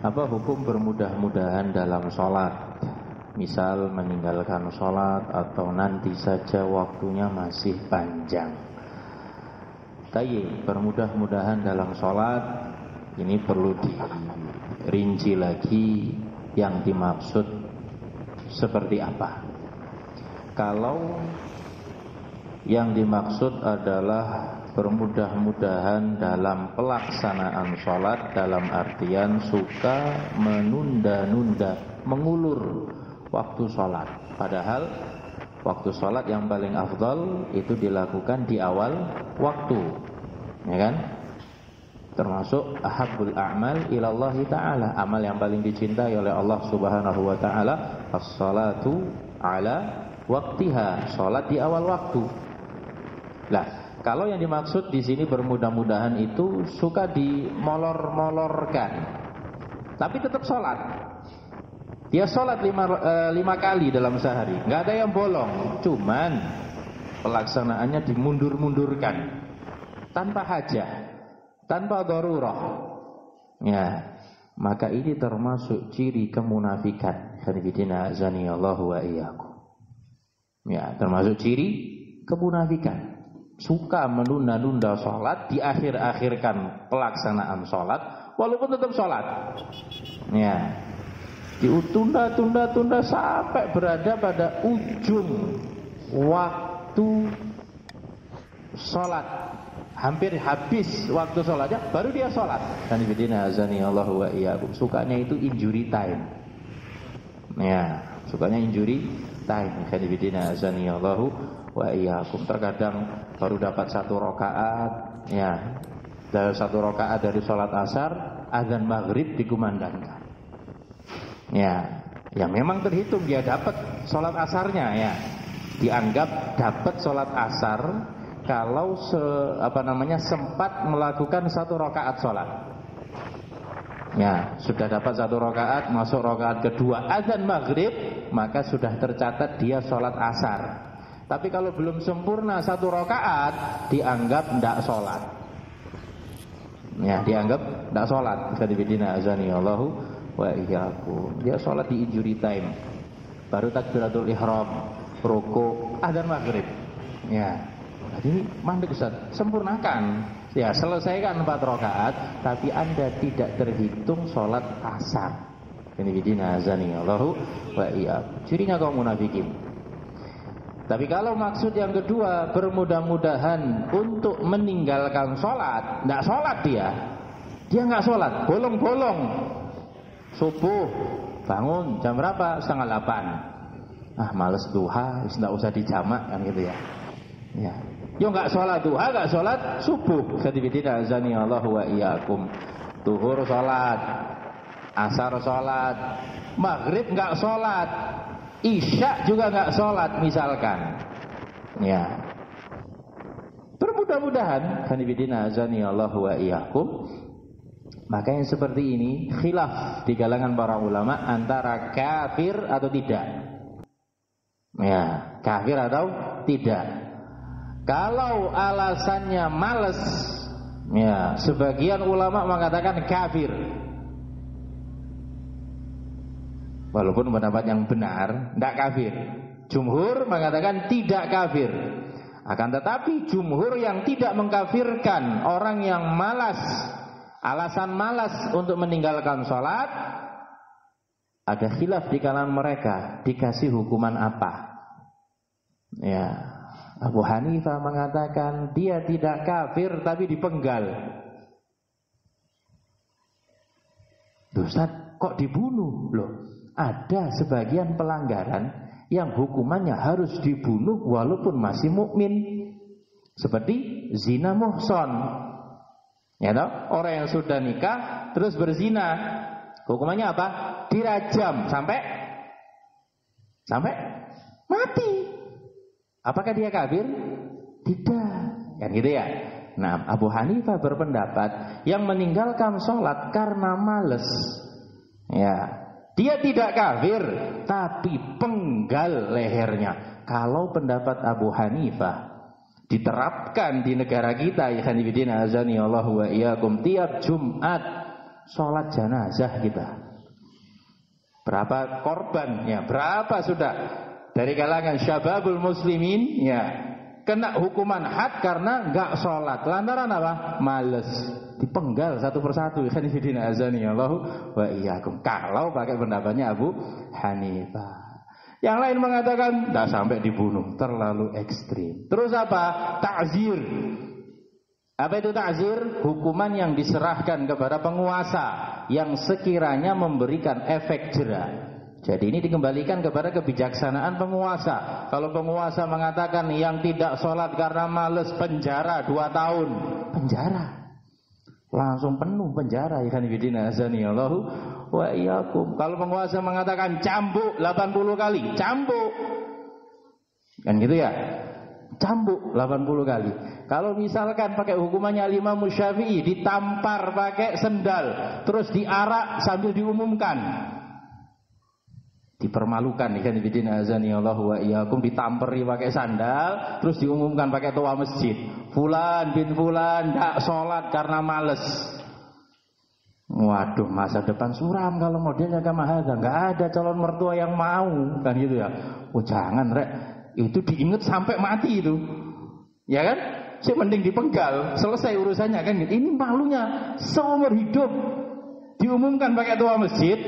Apa hukum bermudah-mudahan dalam sholat? Misal meninggalkan sholat atau nanti saja waktunya masih panjang. Tayyib, bermudah-mudahan dalam sholat ini perlu dirinci lagi yang dimaksud seperti apa. Kalau yang dimaksud adalah bermudah-mudahan dalam pelaksanaan sholat, dalam artian suka menunda-nunda, mengulur waktu sholat. Padahal waktu sholat yang paling afdal itu dilakukan di awal waktu, ya kan? Termasuk ahabbul a'mal ilallahi ta'ala, amal yang paling dicintai oleh Allah subhanahu wa ta'ala, as-salatu ala waktiha, sholat di awal waktu. Lah, kalau yang dimaksud di sini bermudah-mudahan itu suka dimolor-molorkan, tapi tetap sholat. Dia sholat 5 kali dalam sehari, nggak ada yang bolong, cuman pelaksanaannya dimundur-mundurkan tanpa hajah, tanpa darurah. Ya, maka ini termasuk ciri kemunafikan. Khairuddin azanillahu wa iyyakum. Ya, termasuk ciri kemunafikan. Suka menunda-nunda sholat, diakhir-akhirkan pelaksanaan sholat, walaupun tetap sholat. Ya, ditunda-tunda sampai berada pada ujung waktu sholat, hampir habis waktu sholatnya, baru dia sholat. Dan bidina azani Allah wa iyyakum. Sukanya itu injury time. Ya, sukanya injury time. Kan bidina azani Allah wa iyyakum. Terkadang baru dapat 1 rakaat, ya, dari 1 rakaat dari sholat asar, azan maghrib dikumandangkan. Ya, ya memang terhitung dia dapat sholat asarnya, ya, dianggap dapat sholat asar kalau sempat melakukan 1 rakaat sholat. Ya, sudah dapat 1 rakaat, masuk rakaat kedua azan maghrib, maka sudah tercatat dia sholat asar. Tapi kalau belum sempurna 1 rakaat, dianggap tidak sholat. Ya, dianggap tidak sholat. Khairuddin azani Allahu wa iyyakum. Dia sholat di injury time, baru takbiratul ihram, rukuk, azan maghrib. Ya, jadi mandek Ustaz, sempurnakan. Ya, selesaikan 4 rakaat, tapi Anda tidak terhitung sholat asar. Khairuddin azani Allahu wa iyyakum. Cirinya kaum munafikin. Tapi kalau maksud yang kedua, bermudah-mudahan untuk meninggalkan sholat, tidak sholat dia nggak sholat, bolong-bolong. Subuh bangun jam berapa? 7:30. Males duha, tidak usah dijamak kan gitu ya. Ya, yo nggak sholat duha, nggak sholat subuh. Khairuddin azani Allah wa iyyakum. Duhur sholat, asar sholat, maghrib nggak sholat, isya juga nggak sholat misalkan. Ya, bermudah-mudahan Khairuddin azani Allah wa iyyakum. Maka yang seperti ini khilaf di kalangan para ulama antara kafir atau tidak. Ya, kafir atau tidak. Kalau alasannya malas, ya, sebagian ulama mengatakan kafir. Walaupun pendapat yang benar tidak kafir. Jumhur mengatakan tidak kafir. Akan tetapi jumhur yang tidak mengkafirkan orang yang malas, alasan malas untuk meninggalkan sholat, ada khilaf di kalangan mereka, dikasih hukuman apa? Ya, Abu Hanifah mengatakan dia tidak kafir tapi dipenggal. Ustaz, kok dibunuh? Loh, ada sebagian pelanggaran yang hukumannya harus dibunuh walaupun masih mukmin, seperti zina muhson. Ya toh? Orang yang sudah nikah terus berzina, hukumannya apa? Dirajam sampai mati. Apakah dia kafir? Tidak. Kan gitu ya. Nah, Abu Hanifah berpendapat yang meninggalkan sholat karena males, ya, dia tidak kafir, tapi penggal lehernya. Kalau pendapat Abu Hanifah diterapkan di negara kita, ya Khairuddin azani Allah wa iyyakum, tiap Jumat sholat jenazah kita? Berapa korban? Ya, berapa sudah dari kalangan syababul muslimin ya kena hukuman had karena enggak sholat. Lantaran apa? Males. Dipenggal satu persatu. Khanifidina azani Allahu wa iyyakum. Kalau pakai pendapatnya Abu Hanifah. Yang lain mengatakan tidak sampai dibunuh, terlalu ekstrim. Terus apa? Ta'zir. Apa itu ta'zir? Hukuman yang diserahkan kepada penguasa yang sekiranya memberikan efek jera. Jadi ini dikembalikan kepada kebijaksanaan penguasa. Kalau penguasa mengatakan yang tidak sholat karena males, penjara 2 tahun, penjara langsung penuh penjara. Ikhwan fillah azani Allahu wa iyyakum. Kalau penguasa mengatakan cambuk 80 kali, cambuk. Kan gitu ya? Cambuk 80 kali. Kalau misalkan pakai hukumannya Imam Syafi'i, ditampar pakai sendal, terus diarak sambil diumumkan. Dipermalukan ikan bidin azani Allah wa iyyakum, ditamperi pakai sandal, terus diumumkan pakai toa masjid. Fulan bin fulan ndak sholat karena males. Waduh, masa depan suram kalau modelnya kamahada. Nggak ada calon mertua yang mau, kan gitu ya. Oh jangan rek, itu diingat sampai mati itu, ya kan? Saya mending dipenggal, selesai urusannya kan gitu. Ini malunya seumur hidup. Diumumkan pakai toa masjid,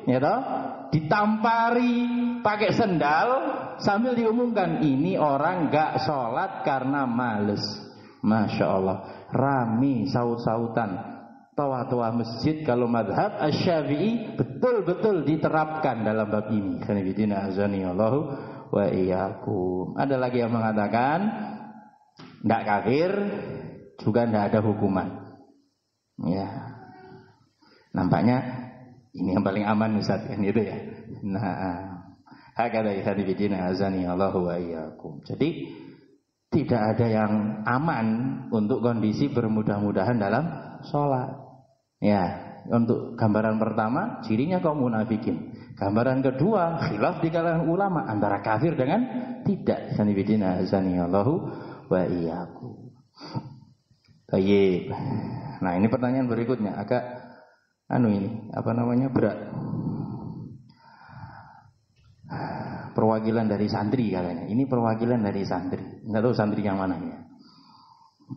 ya toh? Ditampari pakai sendal sambil diumumkan ini orang nggak sholat karena males. Masya Allah, rame saut-sautan. Toa-toa masjid kalau madhab Asy-Syafi'i betul-betul diterapkan dalam bab ini. Khanifidina azani Allahu wa iyyakum. Ada lagi yang mengatakan tidak kafir juga tidak ada hukuman. Ya, nampaknya ini yang paling aman Ustaz kan itu ya. Nah, hakada ikhwanifidina azani Allahu wa iyyakum. Jadi tidak ada yang aman untuk kondisi bermudah-mudahan dalam sholat. Ya, untuk gambaran pertama cirinya kaum munafikin. Gambaran kedua khilaf di kalangan ulama antara kafir dengan tidak. Ikhwanifidina azani Allahu wa iyyakum. Baik. Nah, ini pertanyaan berikutnya agak berat. Perwakilan dari santri katanya. Ini perwakilan dari santri. Enggak tahu santri yang mana ya.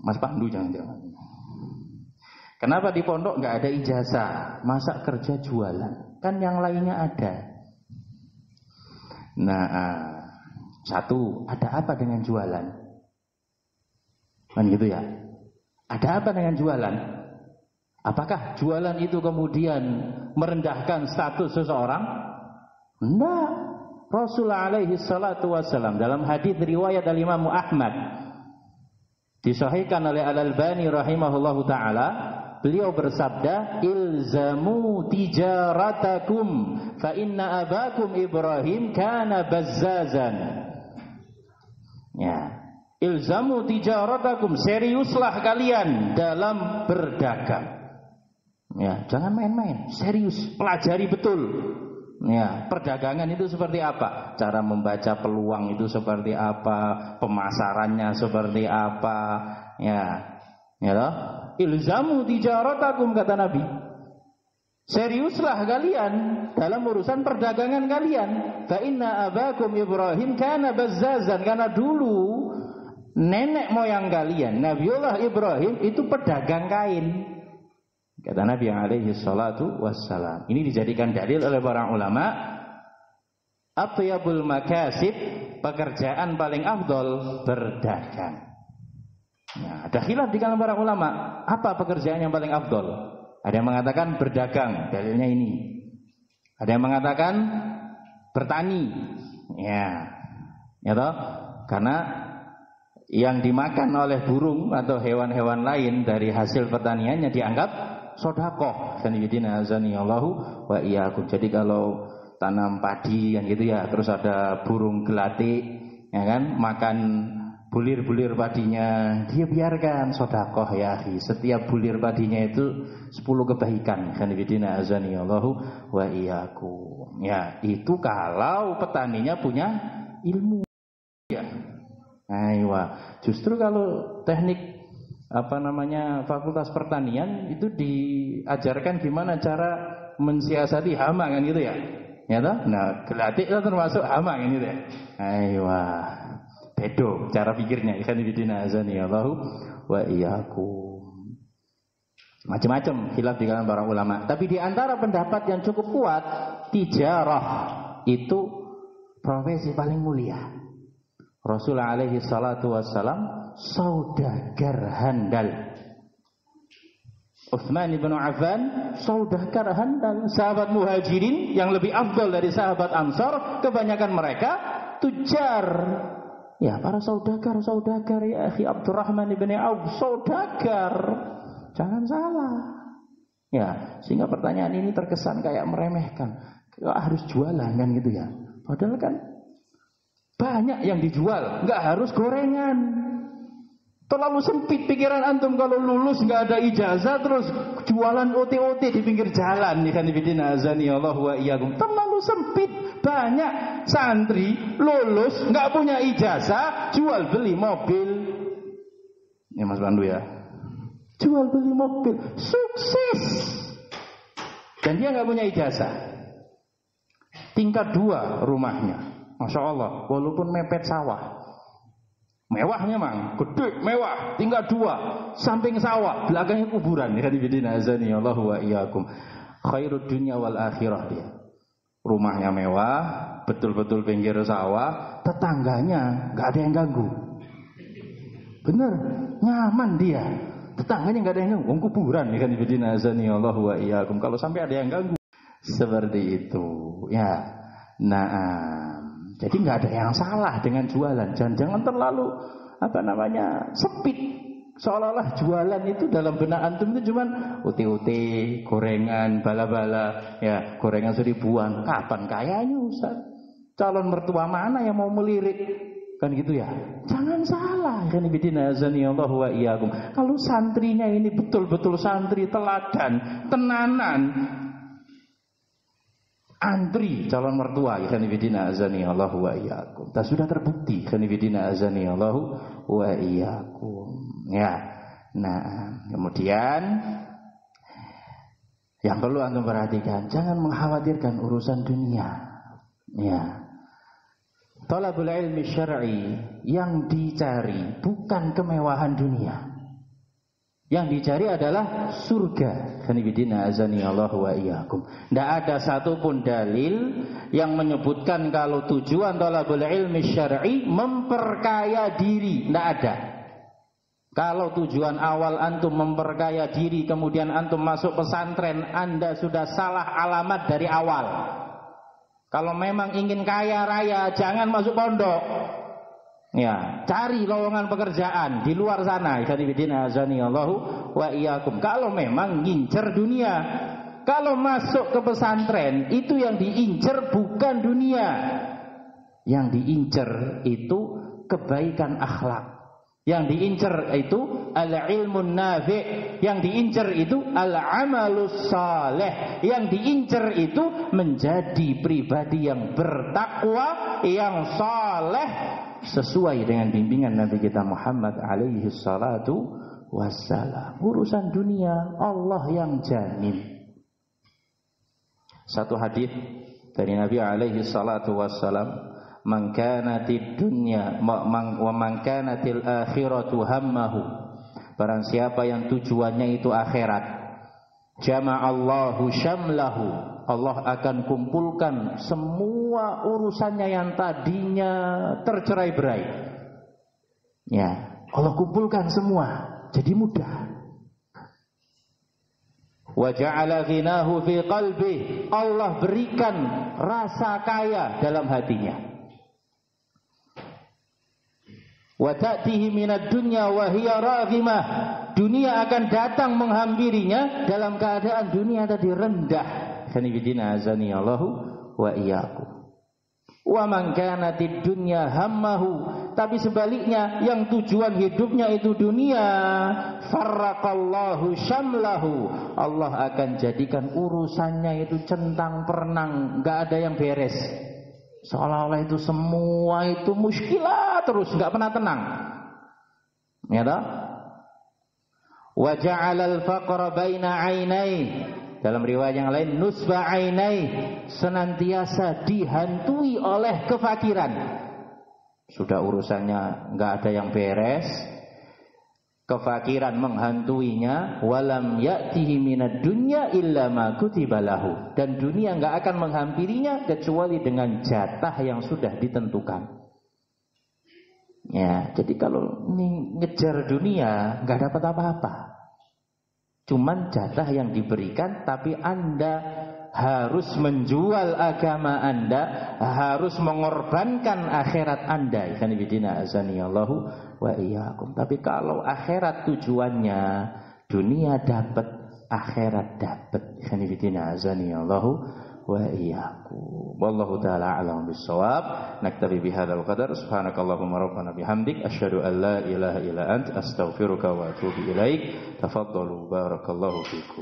Mas Pandu jangan-jangan. Kenapa di pondok enggak ada ijazah? Masa kerja jualan? Kan yang lainnya ada. Nah, satu, ada apa dengan jualan? Kan gitu ya. Ada apa dengan jualan? Apakah jualan itu kemudian merendahkan status seseorang? Enggak. Rasulullah alaihi salatu wassalam dalam hadis riwayat Imam Ahmad disahihkan oleh Al-Albani rahimahullahu taala, beliau bersabda, ilzamu tijaratakum fa inna abakum Ibrahim kana bazzazan. Ya. Ilzamu tijaratakum, seriuslah kalian dalam berdagang. Ya, jangan main-main, serius, pelajari betul. Ya, perdagangan itu seperti apa? Cara membaca peluang itu seperti apa? Pemasarannya seperti apa? Ya. Ya toh? Ilzamu tijaratakum kata Nabi. Seriuslah kalian dalam urusan perdagangan kalian. Fa inna abakum Ibrahim kana bazzazan, karena dulu nenek moyang kalian Nabiullah Ibrahim itu pedagang kain. Kata Nabi alaihi salatu wassalam. Ini dijadikan dalil oleh para ulama. Atyabul makasib, pekerjaan paling afdol berdagang. Nah, ada khilaf di kalangan para ulama. Apa pekerjaan yang paling afdol? Ada yang mengatakan berdagang, dalilnya ini. Ada yang mengatakan bertani. Ya toh? Karena yang dimakan oleh burung atau hewan-hewan lain dari hasil pertaniannya dianggap sedekah. Sanibidina azani Allahu wa iyyakum. Jadi kalau tanam padi kan gitu ya, terus ada burung gelatik ya kan, makan bulir-bulir padinya, dia biarkan sedekah ya akhi. Setiap bulir padinya itu 10 kebaikan. Sanibidina azani Allahu wa iyyakum. Ya, itu kalau petaninya punya ilmu ya. Aywa. Justru kalau teknik Fakultas Pertanian itu diajarkan gimana cara mensiasati hama kan gitu ya. Ya toh? Nah, gelatik itu termasuk hama kan gitu ya. Aywa. Bedo cara pikirnya. Ikhwan fillah azani Allahu wa iyyakum. Macam-macam khilaf di kalangan para ulama. Tapi di antara pendapat yang cukup kuat, tijarah itu profesi paling mulia. Rasulullah alaihi salatu wassalam saudagar handal. Utsman bin Affan saudagar handal. Sahabat muhajirin yang lebih afdal dari sahabat ansar, kebanyakan mereka tujar. Ya, para saudagar ya akhi. Abdurrahman bin Auf saudagar. Jangan salah. Ya, sehingga pertanyaan ini terkesan kayak meremehkan. Harus jualan kan gitu ya. Padahal kan banyak yang dijual, nggak harus gorengan. Terlalu sempit pikiran antum kalau lulus nggak ada ijazah terus jualan OT-OT di pinggir jalan. Ikhwan fillah azani Allah wa iyyakum. Terlalu sempit. Banyak santri lulus nggak punya ijazah, jual beli mobil. Ini Mas Pandu ya. Jual beli mobil, sukses. Dan dia nggak punya ijazah. Tingkat 2 rumahnya, masya Allah, walaupun mepet sawah. Mewahnya mang, gede, mewah, tingkat 2, samping sawah, belakangnya kuburan. Allahu wa iyyakum. Khairud dunya wal akhirah dia. Rumahnya mewah, betul-betul pinggir sawah, tetangganya nggak ada yang ganggu. Bener, nyaman dia. Tetangganya nggak ada yang ganggu, kuburan. Allahu wa iyyakum. Kalau sampai ada yang ganggu, seperti itu, ya. Nah. Jadi nggak ada yang salah dengan jualan. Jangan terlalu sempit. Seolah-olah jualan itu dalam benak antum itu cuman uti-uti, gorengan, bala-bala, ya gorengan 1000-an. Kapan kayanya Ustaz? Calon mertua mana yang mau melirik? Kan gitu ya. Jangan salah. Allahu wa iyyakum. Kalau santrinya ini betul-betul santri teladan, tenanan, antri calon mertua, ikhwan fillah azani Allahu wa iyyakum. Dan sudah terbukti, ikhwan fillah azani Allahu wa iyyakum. Ya. Nah, kemudian yang perlu antum perhatikan, jangan mengkhawatirkan urusan dunia. Ya. Talabul ilmi syar'i yang dicari bukan kemewahan dunia. Yang dicari adalah surga. Khanifidina azani Allahu wa iyyakum. Tidak ada satupun dalil yang menyebutkan kalau tujuan talabul ilmi syar'i memperkaya diri. Tidak ada. Kalau tujuan awal antum memperkaya diri, kemudian antum masuk pesantren, Anda sudah salah alamat dari awal. Kalau memang ingin kaya raya, jangan masuk pondok. Ya, cari lowongan pekerjaan di luar sana. Ikhwanifidina azani Allahu wa iyyakum. Kalau memang ngincer dunia, kalau masuk ke pesantren itu yang diincer bukan dunia. Yang diincer itu kebaikan akhlak. Yang diincer itu al-ilmun nafi'. Yang diincer itu al-amalus saleh. Yang diincer itu menjadi pribadi yang bertakwa, yang saleh, sesuai dengan bimbingan Nabi kita Muhammad alaihi salatu wassalam. Urusan dunia Allah yang jamin. Satu hadis dari Nabi alaihi salatu wassalam, man kanatid dunya wa man kanatil akhiratu hammahu, barang siapa yang tujuannya itu akhirat, jama'allahu syamlahu, Allah akan kumpulkan semua urusannya yang tadinya tercerai-berai. Ya, Allah kumpulkan semua, jadi mudah. Wa ja'ala ghinahu fi qalbi, Allah berikan rasa kaya dalam hatinya. Wa ta'tihi minad dunya wa hiya raghimah, dunia akan datang menghampirinya dalam keadaan dunia tadi rendah. Khanifidina azani Allahu wa iyyakum. Wa man kanatid dunya hammahu, tapi sebaliknya yang tujuan hidupnya itu dunia, farraqallahu syamlahu, Allah akan jadikan urusannya itu centang perenang, enggak ada yang beres. Seolah-olah itu semua itu muskilah terus, enggak pernah tenang. Ya toh? Wa ja'alal faqra baina 'ainai. Dalam riwayat yang lain nusba 'ainai, senantiasa dihantui oleh kefakiran. Sudah urusannya enggak ada yang beres, kefakiran menghantuinya. Walam ya'tihi minad dunya illa ma kutiba lahu. Dan dunia enggak akan menghampirinya kecuali dengan jatah yang sudah ditentukan. Ya, jadi kalau ngejar dunia enggak dapat apa-apa. Cuman jatah yang diberikan, tapi Anda harus menjual agama Anda, harus mengorbankan akhirat Anda. Ikhwan fillah azanillahu wa iyyakum. Tapi kalau akhirat tujuannya dunia dapat, akhirat dapat. Ikhwan fillah azanillahu wa iyyakum. Wallahu taala a'lam bissawab. Naktabi bihadzal qadar. Subhanakallahumma rabbana bihamdik asyhadu an la ilaha illa anta astaghfiruka wa atubu ilaik. Tafaddalu barakallahu fikum.